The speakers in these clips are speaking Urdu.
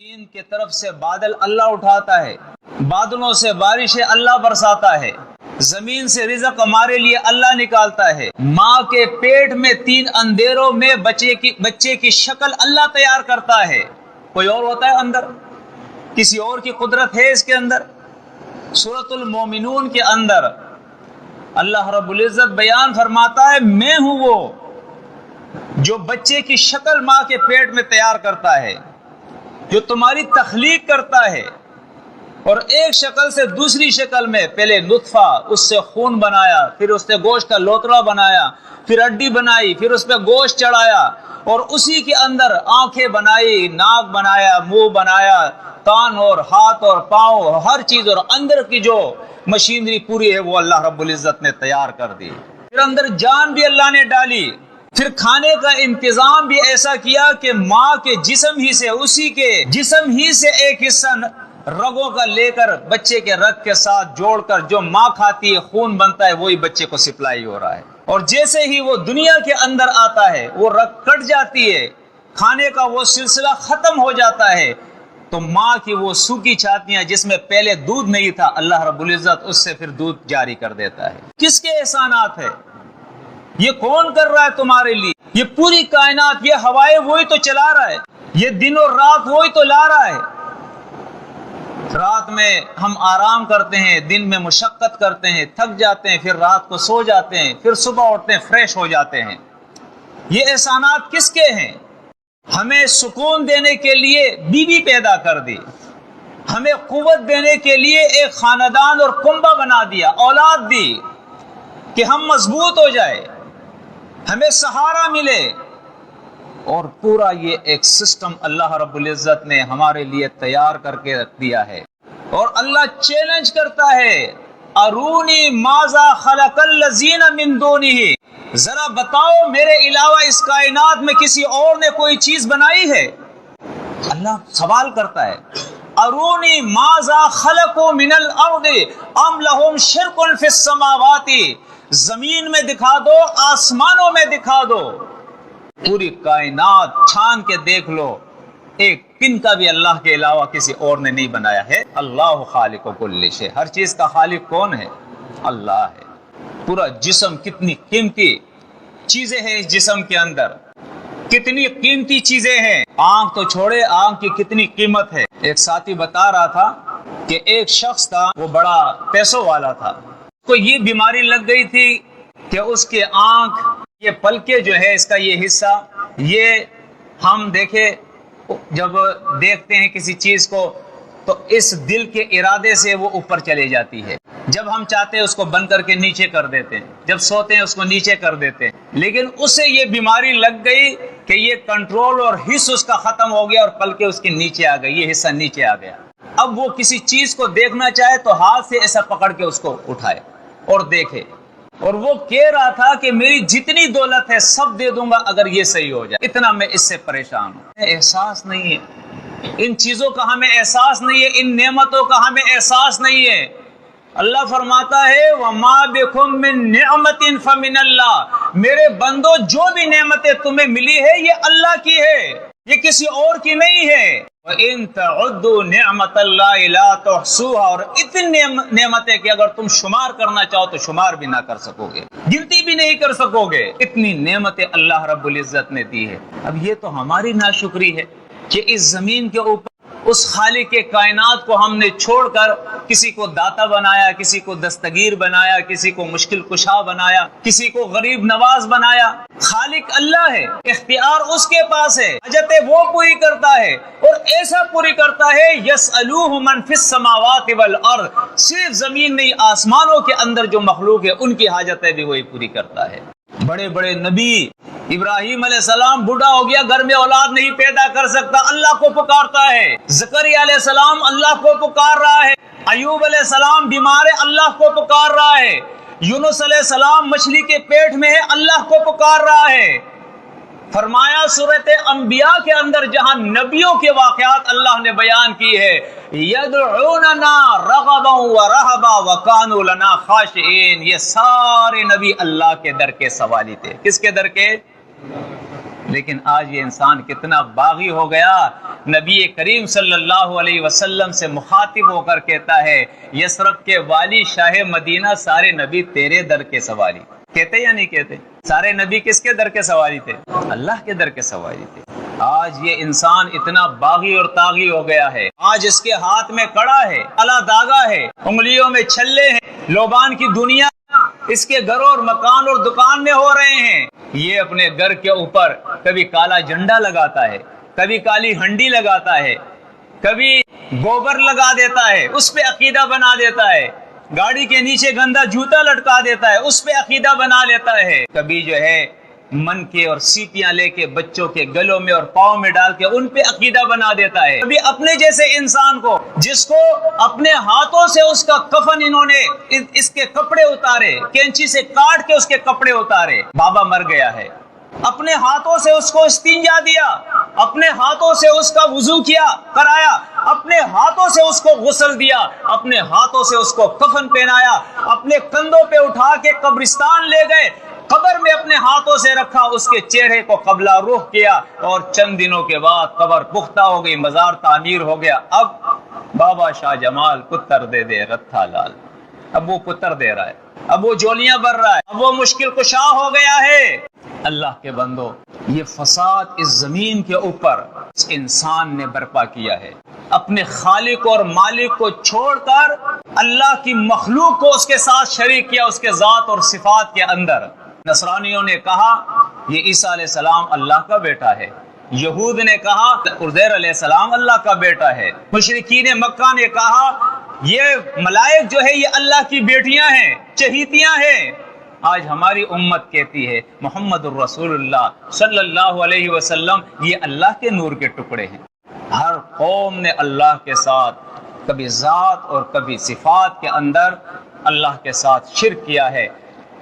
زمین کی طرف سے بادل اللہ اٹھاتا ہے، بادلوں سے بارشیں اللہ برساتا ہے، زمین سے رزق ہمارے لیے اللہ نکالتا ہے، ماں کے پیٹ میں 3 اندھیروں میں بچے کی شکل اللہ تیار کرتا ہے۔ کوئی اور ہوتا ہے اندر؟ کسی اور کی قدرت ہے اس کے اندر؟ سورۃ المومنون کے اندر اللہ رب العزت بیان فرماتا ہے، میں ہوں وہ جو بچے کی شکل ماں کے پیٹ میں تیار کرتا ہے، جو تمہاری تخلیق کرتا ہے، اور ایک شکل سے دوسری شکل میں پہلے نطفہ، اس سے خون بنایا، پھر اس سے گوشت کا لوتڑا بنایا، پھر ہڈی بنائی، پھر اس پہ گوشت چڑھایا، اور اسی کے اندر آنکھیں بنائی، ناک بنایا، منہ بنایا، کان اور ہاتھ اور پاؤں، ہر چیز، اور اندر کی جو مشینری پوری ہے وہ اللہ رب العزت نے تیار کر دی۔ پھر اندر جان بھی اللہ نے ڈالی، پھر کھانے کا انتظام بھی ایسا کیا کہ ماں کے جسم ہی سے، اسی کے جسم ہی سے ایک حصہ رگوں کا لے کر بچے کے رگ کے ساتھ جوڑ کر جو ماں کھاتی ہے، خون بنتا ہے، وہی بچے کو سپلائی ہو رہا ہے۔ اور جیسے ہی وہ دنیا کے اندر آتا ہے، وہ رگ کٹ جاتی ہے، کھانے کا وہ سلسلہ ختم ہو جاتا ہے، تو ماں کی وہ سوکھی چھاتیاں جس میں پہلے دودھ نہیں تھا، اللہ رب العزت اس سے پھر دودھ جاری کر دیتا ہے۔ کس کے احسانات ہے؟ یہ کون کر رہا ہے تمہارے لیے؟ یہ پوری کائنات، یہ ہوائیں وہی تو چلا رہا ہے، یہ دن اور رات وہی تو لا رہا ہے۔ رات میں ہم آرام کرتے ہیں، دن میں مشقت کرتے ہیں، تھک جاتے ہیں، پھر رات کو سو جاتے ہیں، پھر صبح اٹھتے ہیں، فریش ہو جاتے ہیں۔ یہ احسانات کس کے ہیں؟ ہمیں سکون دینے کے لیے بیوی پیدا کر دی، ہمیں قوت دینے کے لیے ایک خاندان اور کنبہ بنا دیا، اولاد دی کہ ہم مضبوط ہو جائے، ہمیں سہارا ملے، اور پورا یہ ایک سسٹم اللہ رب العزت نے ہمارے لیے تیار کر کے رکھ دیا ہے۔ اور اللہ چیلنج کرتا ہے، ارونی ماذا خلق الذین من دونہ، ذرا بتاؤ میرے علاوہ اس کائنات میں کسی اور نے کوئی چیز بنائی ہے؟ اللہ سوال کرتا ہے، ارونی ماذا خلقوا من الارض ام لہم شرک فی السماوات، زمین میں دکھا دو، آسمانوں میں دکھا دو، پوری کائنات چھان کے دیکھ لو، ایک پن کا بھی اللہ کے علاوہ کسی اور نے نہیں بنایا ہے۔ اللہ خالق کل شیء، ہر چیز کا خالق کون ہے؟ اللہ ہے۔ پورا جسم، کتنی قیمتی چیزیں ہیں اس جسم کے اندر، کتنی قیمتی چیزیں ہیں، آنکھ تو چھوڑے، آنکھ کی کتنی قیمت ہے۔ ایک ساتھی بتا رہا تھا کہ ایک شخص تھا، وہ بڑا پیسوں والا تھا، کو یہ بیماری لگ گئی تھی کہ اس کے آنکھ، یہ پلکیں جو ہے، اس کا یہ حصہ، یہ ہم دیکھے جب دیکھتے ہیں کسی چیز کو تو اس دل کے ارادے سے وہ اوپر چلے جاتی ہے، جب ہم چاہتے ہیں اس کو بند کر کے نیچے کر دیتے ہیں، جب سوتے ہیں اس کو نیچے کر دیتے ہیں، لیکن اسے یہ بیماری لگ گئی کہ یہ کنٹرول اور حس اس کا ختم ہو گیا، اور پلکیں اس کے نیچے آ گئی، یہ حصہ نیچے آ گیا۔ اب وہ کسی چیز کو دیکھنا چاہے تو ہاتھ سے ایسا پکڑ کے اس کو اٹھائے اور دیکھے، اور وہ کہہ رہا تھا کہ میری جتنی دولت ہے سب دے دوں گا اگر یہ صحیح ہو جائے، اتنا میں اس سے پریشان ہوں۔ احساس نہیں ہے ان چیزوں کا، ہمیں احساس نہیں ہے ان نعمتوں کا، ہمیں احساس نہیں ہے۔ اللہ فرماتا ہے وَمَا بِكُم مِّن نِّعْمَةٍ فَمِنَ اللَّهِ، میرے بندو جو بھی نعمتیں تمہیں ملی ہے یہ اللہ کی ہے، یہ کسی اور کی نہیں ہے۔ وَإِن تَعُدُّوا نِعْمَةَ اللَّهِ لَا تُحْصُوهَا، اور اتنی نعمتیں کہ اگر تم شمار کرنا چاہو تو شمار بھی نہ کر سکو گے، گنتی بھی نہیں کر سکو گے، اتنی نعمتیں اللہ رب العزت نے دی ہے۔ اب یہ تو ہماری ناشکری ہے کہ اس زمین کے اوپر اس خالق کائنات کو ہم نے چھوڑ کر کسی کو داتا بنایا، کسی کو دستگیر بنایا، کسی کو مشکل کشا بنایا، کسی کو غریب نواز بنایا۔ خالق اللہ ہے، اختیار اس کے پاس ہے، حاجتیں وہ پوری کرتا ہے، اور ایسا پوری کرتا ہے یسألوہ من فی السماوات والارض، صرف زمین نہیں، آسمانوں کے اندر جو مخلوق ہے ان کی حاجتیں بھی وہی پوری کرتا ہے۔ بڑے بڑے نبی، ابراہیم علیہ السلام بوڑھا ہو گیا، گھر میں اولاد نہیں پیدا کر سکتا، اللہ کو پکارتا ہے۔ زکریا علیہ السلام اللہ کو پکار رہا ہے۔ ایوب علیہ السلام بیمار ہے، اللہ کو پکار رہا ہے۔ یونس علیہ السلام مچھلی کے پیٹ میں ہے، اللہ کو پکار رہا ہے۔ فرمایا سورۃ انبیاء کے اندر جہاں نبیوں کے واقعات اللہ نے بیان کی ہے، یدعوننا رغبا ورہبا وکانوا لنا خاشعین، یہ سارے نبی اللہ کے در کے سوالی تھے۔ کس کے در کے؟ لیکن آج یہ انسان کتنا باغی ہو گیا. نبی کریم صلی اللہ علیہ وسلم سے مخاطب ہو کر کہتا ہے یثرب کے والی شاہ مدینہ سارے نبی تیرے در کے سواری. کہتے یا نہیں کہتے؟ سارے نبی کس کے در کے سواری تھے؟ اللہ کے در کے سواری تھے. آج یہ انسان اتنا باغی اور طاغی ہو گیا ہے. آج اس کے ہاتھ میں کڑا ہے، الا داغا ہے، انگلیوں میں چھلے ہیں، لوبان کی دنیا اس کے گھر اور مکان اور دکان میں ہو رہے ہیں. یہ اپنے گھر کے اوپر کبھی کالا جھنڈا لگاتا ہے، کبھی کالی ہنڈی لگاتا ہے، کبھی گوبر لگا دیتا ہے، اس پہ عقیدہ بنا دیتا ہے. گاڑی کے نیچے گندا جوتا لٹکا دیتا ہے، اس پہ عقیدہ بنا لیتا ہے. کبھی جو ہے من کے اور سیپیاں لے کے بچوں کے گلوں میں اور پاؤں میں ڈال کے ان پہ عقیدہ بنا دیتا ہے. کبھی اپنے جیسے انسان کو جس کو اپنے ہاتھوں سے اس کا کفن انہوں نے اس کے کپڑے اتارے، کینچی سے کاٹ کے اس کے کپڑے اتارے. بابا مر گیا ہے، اپنے ہاتھوں سے اس کو استنجا دیا، اپنے ہاتھوں سے اس کا وضو کرایا، اپنے ہاتھوں سے اس کو غسل دیا، اپنے ہاتھوں سے اس کو کفن پہنایا، اپنے کندھوں پہ اٹھا کے قبرستان لے گئے، قبر میں اپنے ہاتھوں سے رکھا، اس کے چہرے کو قبلہ روح کیا، اور چند دنوں کے بعد قبر پختہ ہو گئی، مزار تعمیر ہو گیا. اب بابا شاہ جمال پتر دے دے رتھا لال، اب وہ پتر دے رہا ہے، اب وہ جولیاں بھر رہا ہے، اب وہ مشکل کشا ہو گیا ہے. اللہ کے بندو، یہ فساد اس زمین کے اوپر اس انسان نے برپا کیا ہے. اپنے خالق اور مالک کو چھوڑ کر اللہ کی مخلوق کو اس کے ساتھ شریک کیا، اس کے ذات اور صفات کے اندر. نصرانیوں نے کہا یہ عیسیٰ علیہ السلام اللہ کا بیٹا ہے، یہود نے کہا عزیر علیہ السلام اللہ کا بیٹا ہے، مشرکین مکہ نے کہا یہ ملائک جو ہے یہ اللہ کی بیٹیاں ہیں، چہیتیاں ہیں. آج ہماری امت کہتی ہے محمد الرسول اللہ صلی اللہ علیہ وسلم یہ اللہ کے نور کے ٹکڑے ہیں. ہر قوم نے اللہ کے ساتھ کبھی ذات اور کبھی صفات کے اندر اللہ کے ساتھ شرک کیا ہے،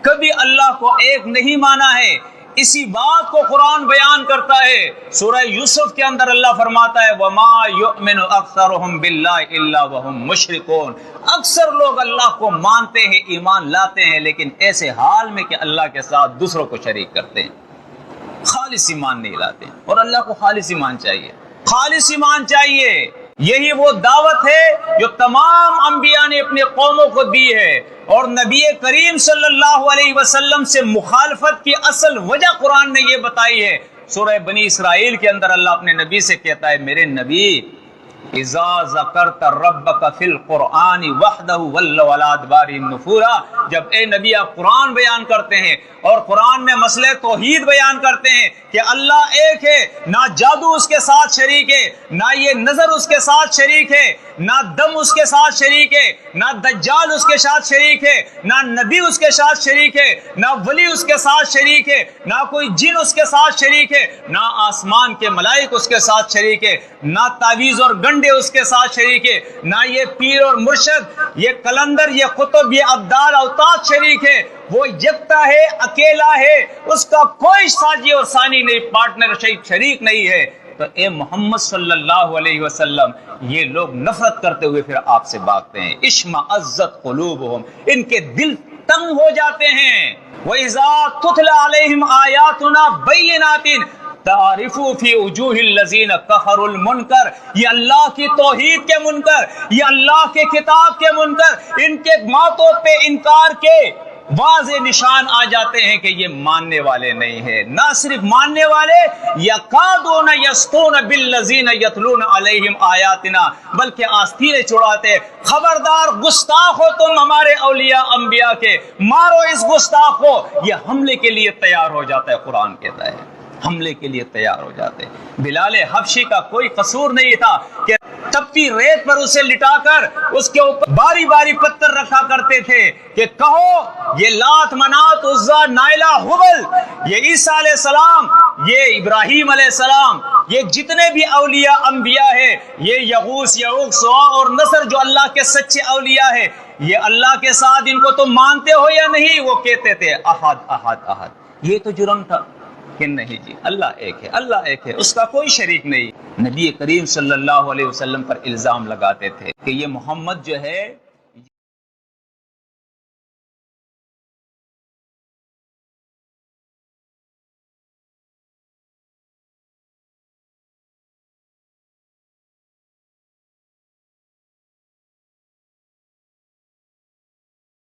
کبھی اللہ کو ایک نہیں مانا ہے. اسی بات کو قرآن بیان کرتا ہے. سورہ یوسف کے اندر اللہ فرماتا ہے وَمَا يُؤْمِنُ أَكْثَرُهُمْ بِاللَّهِ إِلَّا وَهُمْ مُشْرِكُونَ. اکثر لوگ اللہ کو مانتے ہیں، ایمان لاتے ہیں، لیکن ایسے حال میں کہ اللہ کے ساتھ دوسروں کو شریک کرتے ہیں، خالص ایمان نہیں لاتے. اور اللہ کو خالص ایمان چاہیے، خالص ایمان چاہیے. یہی وہ دعوت ہے جو تمام انبیاء نے اپنے قوموں کو دی ہے. اور نبی کریم صلی اللہ علیہ وسلم سے مخالفت کی اصل وجہ قرآن نے یہ بتائی ہے. سورہ بنی اسرائیل کے اندر اللہ اپنے نبی سے کہتا ہے میرے نبی اذا ذکرت ربک فی القرآن وحدہ ولوا علی ادبارہم نفورا. جب اے نبی آپ قرآن بیان کرتے ہیں اور قرآن میں مسئلہ توحید بیان کرتے ہیں کہ اللہ ایک ہے، نہ جادو اس کے ساتھ شریک ہے، نہ یہ نظر اس کے ساتھ شریک ہے، نہ دم اس کے ساتھ شریک ہے، نہ دجال اس کے ساتھ شریک ہے، نہ نبی اس کے ساتھ شریک ہے، نہ ولی اس کے ساتھ شریک ہے، نہ کوئی جن اس کے ساتھ شریک ہے، نہ آسمان کے ملائک اس کے ساتھ شریک ہے، نہ تعویذ اور گنڈے اس کے ساتھ شریک ہے، نہ یہ پیر اور مرشد، یہ کلندر، یہ قطب، یہ ابدال اوتاد شریک ہے. وہ یکتا ہے، اکیلا ہے، اس کا کوئی ساجی اور ثانی نہیں، پارٹنر شریک نہیں ہے. تو اے محمد صلی اللہ علیہ وسلم یہ لوگ نفرت کرتے ہوئے پھر آپ سے بھاگتے ہیں. اشمئزت قلوبہم، ان کے دل تنگ ہو جاتے ہیں. وَإِذَا تُتْلَى عَلَيْهِمْ آيَاتُنَا بَيِّنَاتٍ تعرفوا فی وجوہ الذین کفروا المنکر. یہ اللہ کی توحید کے منکر، یہ اللہ کے کتاب کے منکر، ان کے باتوں پہ انکار کے واضح نشان آ جاتے ہیں کہ یہ ماننے والے نہیں ہیں. نہ صرف ماننے والے، یکادون یسطون بالذین یتلون علیہم آیاتنا، بلکہ آستینیں چڑھاتے. خبردار گستاخ ہو تم ہمارے اولیاء انبیاء کے، مارو اس گستاخ کو. یہ حملے کے لیے تیار ہو جاتا ہے. قرآن کہتا ہے حملے کے لیے تیار ہو جاتے. بلال حبشی کا کوئی قصور نہیں تھا کہ تپتی ریت پر اسے لٹا کر اس کے اوپر باری باری پتھر رکھا کرتے تھے کہ کہو یہ لات منات عزا نائلہ حبل، یہ عیسیٰ علیہ السلام، یہ ابراہیم علیہ السلام، یہ جتنے بھی اولیاء انبیاء ہیں، یہ یغوث یعوق سواع اور نصر جو اللہ کے سچے اولیاء ہیں، یہ اللہ کے ساتھ ان کو تم مانتے ہو یا نہیں؟ وہ کہتے تھے احد احد احد. یہ تو جرم تھا کہ نہیں جی اللہ ایک ہے، اللہ ایک ہے، اس کا کوئی شریک نہیں. نبی کریم صلی اللہ علیہ وسلم پر الزام لگاتے تھے کہ یہ محمد جو ہے